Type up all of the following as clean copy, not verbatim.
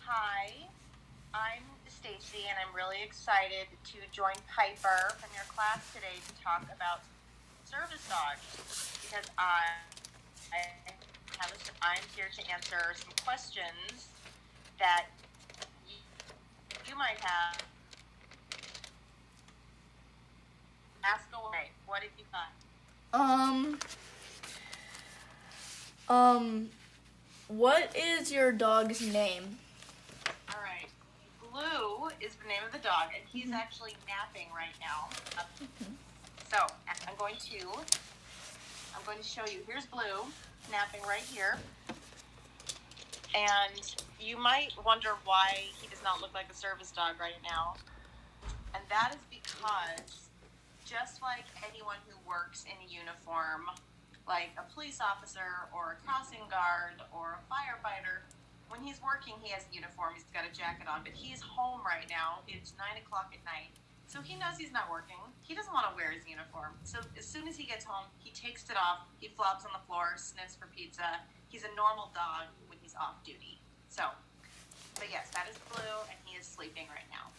Hi, I'm Stacy, and I'm really excited to join Piper from your class today to talk about service dogs because I'm here to answer some questions that you might have. Ask away. What have you got? Um, um, what is your dog's name? All right. Blue is the name of the dog, and he's actually napping right now. So I'm going to show you. Here's Blue napping right here. And you might wonder why he does not look like a service dog right now. And that is because just like anyone who works in a uniform, like a police officer or a crossing guard or a firefighter, when he's working, he has a uniform, he's got a jacket on, but he's home right now. It's 9 o'clock at night. So he knows he's not working. He doesn't want to wear his uniform. So as soon as he gets home, he takes it off, he flops on the floor, sniffs for pizza. He's a normal dog when he's off duty. So, but yes, that is Blue, and he is sleeping right now.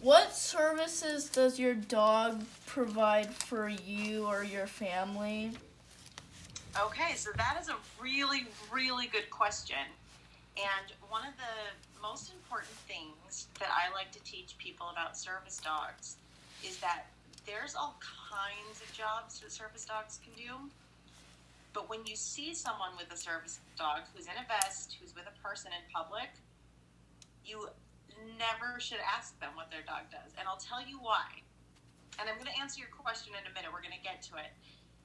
What services does your dog provide for you or your family? Okay, so that is a really, really good question. And one of the most important things that I like to teach people about service dogs is that there's all kinds of jobs that service dogs can do. But when you see someone with a service dog who's in a vest, who's with a person in public, you never should ask them what their dog does. And I'll tell you why. And I'm going to answer your question in a minute. We're going to get to it.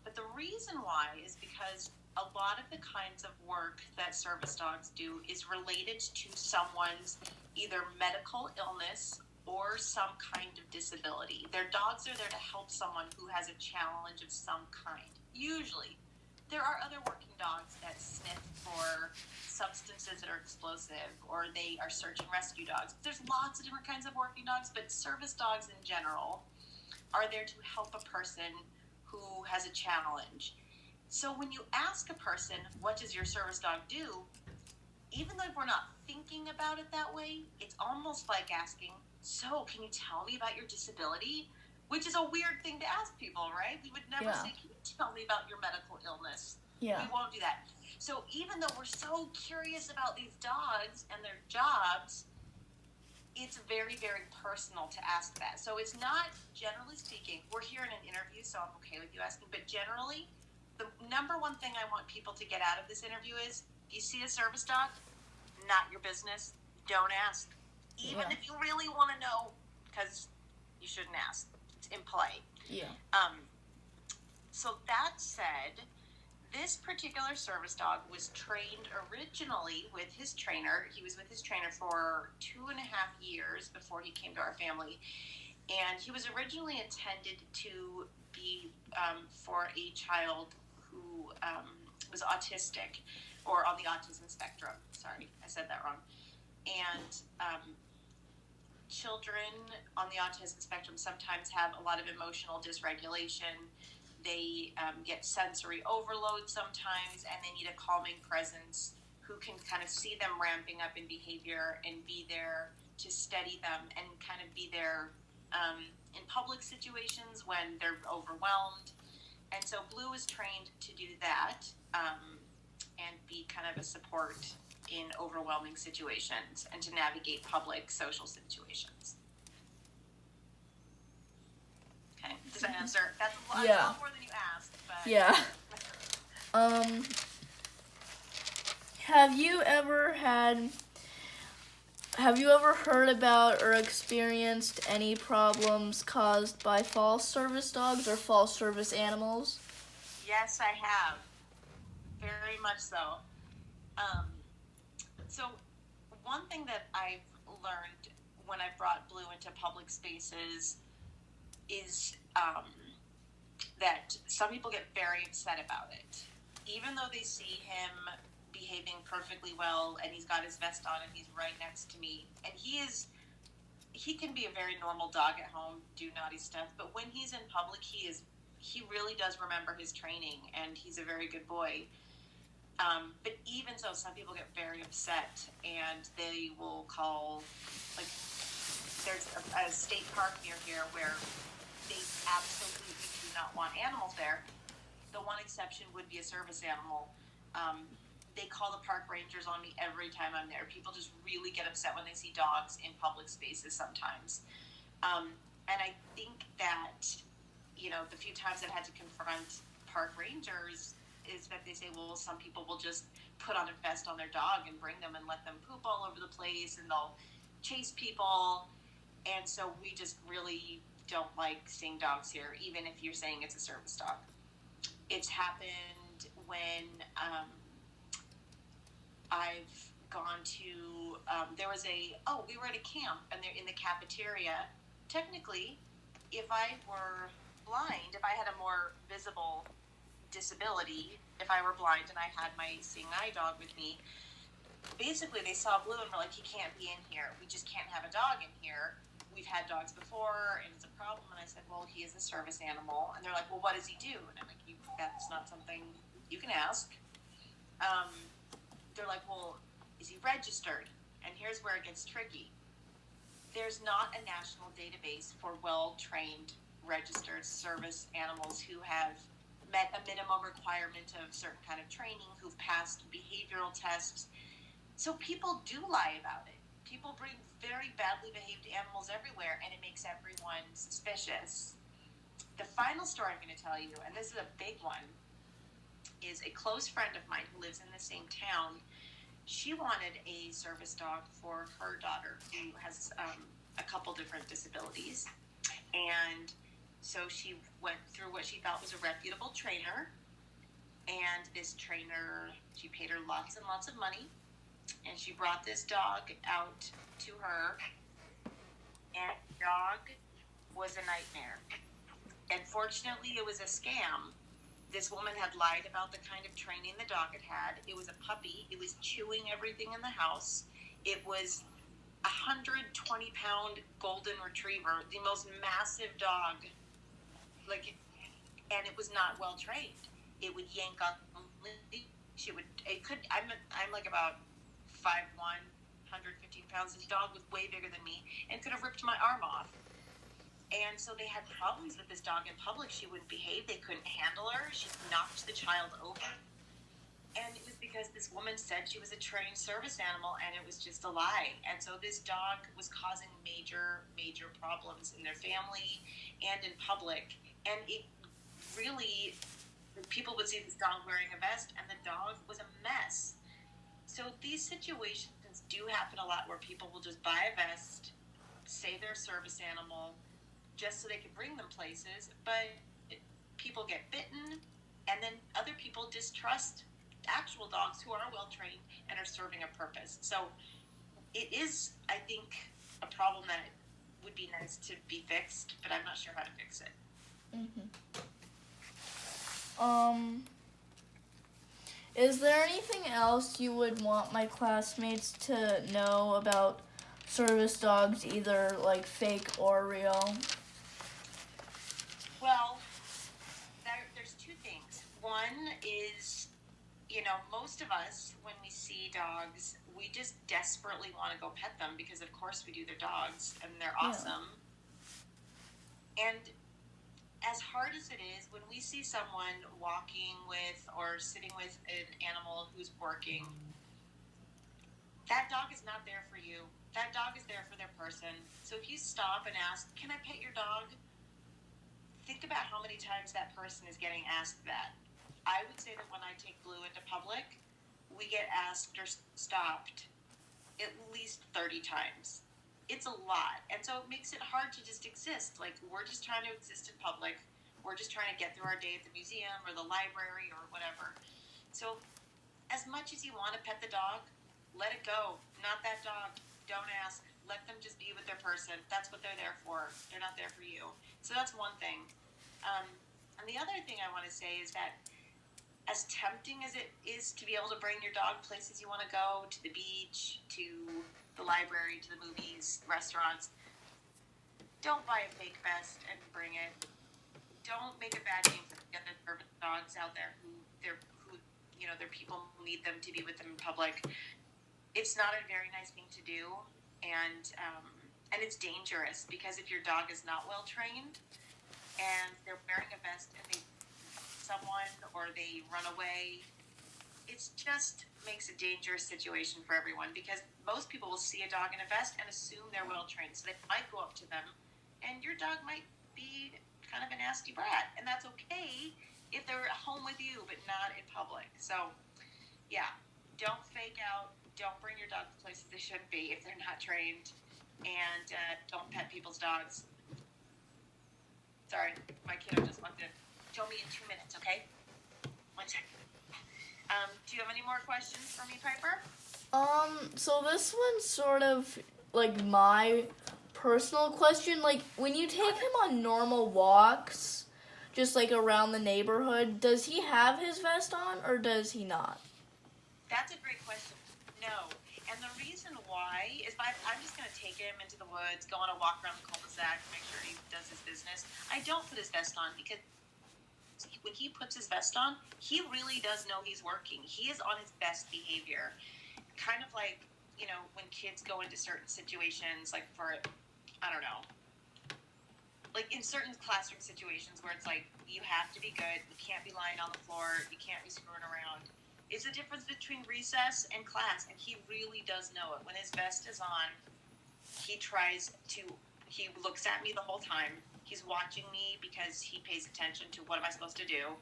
But the reason why is because a lot of the kinds of work that service dogs do is related to someone's either medical illness or some kind of disability. Their dogs are there to help someone who has a challenge of some kind. Usually, there are other working dogs that sniff for substances that are explosive, or they are search and rescue dogs. There's lots of different kinds of working dogs, but service dogs in general are there to help a person who has a challenge. So when you ask a person, what does your service dog do? Even though we're not thinking about it that way, it's almost like asking, so can you tell me about your disability? Which is a weird thing to ask people, right? We would never say, can you tell me about your medical illness? Yeah. We won't do that. So even though we're so curious about these dogs and their jobs, it's very, very personal to ask that. So it's not, generally speaking, we're here in an interview, so I'm okay with you asking, but generally, the number one thing I want people to get out of this interview is, if you see a service dog, not your business, don't ask. Even if you really want to know, because you shouldn't ask. It's impolite. Yeah. So that said, this particular service dog was trained originally with his trainer. He was with his trainer for 2.5 years before he came to our family. And he was originally intended to be for a child who was autistic or on the autism spectrum. Sorry, I said that wrong. And children on the autism spectrum sometimes have a lot of emotional dysregulation. They get sensory overload sometimes, and they need a calming presence who can kind of see them ramping up in behavior and be there to steady them and kind of be there in public situations when they're overwhelmed. And so Blue is trained to do that and be kind of a support in overwhelming situations and to navigate public social situations. Okay, does that answer? That's a lot more than you asked. But yeah. Have you ever heard about or experienced any problems caused by false service dogs or false service animals? Yes, I have. Very much so. So one thing that I've learned when I brought Blue into public spaces is that some people get very upset about it. Even though they see him behaving perfectly well and he's got his vest on and he's right next to me, and he can be a very normal dog at home, do naughty stuff, but when he's in public, he really does remember his training, and he's a very good boy. But even so, some people get very upset and they will call, like, there's a state park near here where they absolutely do not want animals there. The one exception would be a service animal. They call the park rangers on me every time I'm there. People just really get upset when they see dogs in public spaces sometimes. And I think that, the few times I've had to confront park rangers is that they say, well, some people will just put on a vest on their dog and bring them and let them poop all over the place and they'll chase people. And so we just really don't like seeing dogs here, even if you're saying it's a service dog. It's happened when I've gone to, we were at a camp and they're in the cafeteria. Technically, if I were blind, if I had a more visible disability, if I were blind and I had my seeing eye dog with me, basically they saw Blue and were like, he can't be in here. We just can't have a dog in here. We've had dogs before and it's a problem. And I said, well, he is a service animal. And they're like, well, what does he do? And I'm like, that's not something you can ask. They're like, well, is he registered? And here's where it gets tricky. There's not a national database for well-trained registered service animals who have met a minimum requirement of certain kind of training, who've passed behavioral tests. So people do lie about it. People bring very badly behaved animals everywhere, and it makes everyone suspicious. The final story I'm going to tell you, and this is a big one, is a close friend of mine who lives in the same town. She wanted a service dog for her daughter who has a couple different disabilities. And so she went through what she thought was a reputable trainer. And this trainer, she paid her lots and lots of money. And she brought this dog out to her. And the dog was a nightmare. Unfortunately, it was a scam. This woman had lied about the kind of training the dog had had. It was a puppy. It was chewing everything in the house. It was a 120-pound golden retriever, the most massive dog. And it was not well trained. It would yank on the leash. I'm like about 5'1", 115 pounds. This dog was way bigger than me and could have ripped my arm off. And so they had problems with this dog in public. She wouldn't behave. They couldn't handle her. She knocked the child over. And it was because this woman said she was a trained service animal, and it was just a lie. And so this dog was causing major, major problems in their family and in public. And it really, people would see this dog wearing a vest, and the dog was a mess. So these situations do happen a lot where people will just buy a vest, say they're a service animal, just so they can bring them places, but people get bitten, and then other people distrust actual dogs who are well-trained and are serving a purpose. So it is, I think, a problem that would be nice to be fixed, but I'm not sure how to fix it. Is there anything else you would want my classmates to know about service dogs, either like fake or real? Well, there's two things. One is, most of us, when we see dogs, we just desperately want to go pet them because, of course, we do. They're dogs, and they're awesome. Yeah. And as hard as it is, when we see someone walking with or sitting with an animal who's working, that dog is not there for you. That dog is there for their person. So if you stop and ask, can I pet your dog? Think about how many times that person is getting asked that. I would say that when I take Blue into public, we get asked or stopped at least 30 times. It's a lot. And so it makes it hard to just exist. Like, we're just trying to exist in public. We're just trying to get through our day at the museum or the library or whatever. So as much as you want to pet the dog, let it go. Not that dog. Don't ask. Let them just be with their person. That's what they're there for. They're not there for you. So that's one thing. And the other thing I want to say is that as tempting as it is to be able to bring your dog places you want to go, to the beach, to the library, to the movies, restaurants, don't buy a fake vest and bring it. Don't make a bad name for the other service dogs out there who their people need them to be with them in public. It's not a very nice thing to do, and it's dangerous because if your dog is not well trained and they're wearing a vest and they someone or they run away, it just makes a dangerous situation for everyone because most people will see a dog in a vest and assume they're well trained, so they might go up to them, and your dog might be kind of a nasty brat, and that's okay if they're at home with you, but not in public. So, yeah, don't fake out. Don't bring your dog to places they shouldn't be if they're not trained, and don't pet people's dogs. Sorry, my kiddo just walked in. Show me in 2 minutes, okay? 1 second. Do you have any more questions for me, Piper? So this one's sort of like my personal question. Like, when you take him on normal walks, just like around the neighborhood, does he have his vest on or does he not? That's a great question. No. And the reason why is I'm just going to take him into the woods, go on a walk around the cul-de-sac, make sure he does his business. I don't put his vest on because when he puts his vest on, he really does know he's working. He is on his best behavior. Kind of like, when kids go into certain situations, like for, I don't know, like in certain classroom situations where it's like, you have to be good, you can't be lying on the floor, you can't be screwing around. It's the difference between recess and class, and he really does know it. When his vest is on, he looks at me the whole time. He's watching me because he pays attention to what am I supposed to do.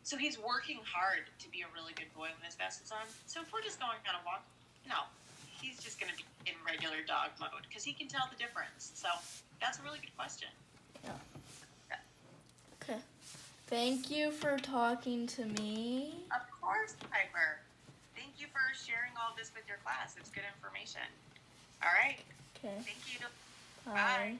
So he's working hard to be a really good boy when his vest is on. So if we're just going on a walk, no, he's just going to be in regular dog mode because he can tell the difference. So that's a really good question. Yeah. Okay. Thank you for talking to me. Of course, Piper. Thank you for sharing all this with your class. It's good information. All right. Okay. Thank you. Bye.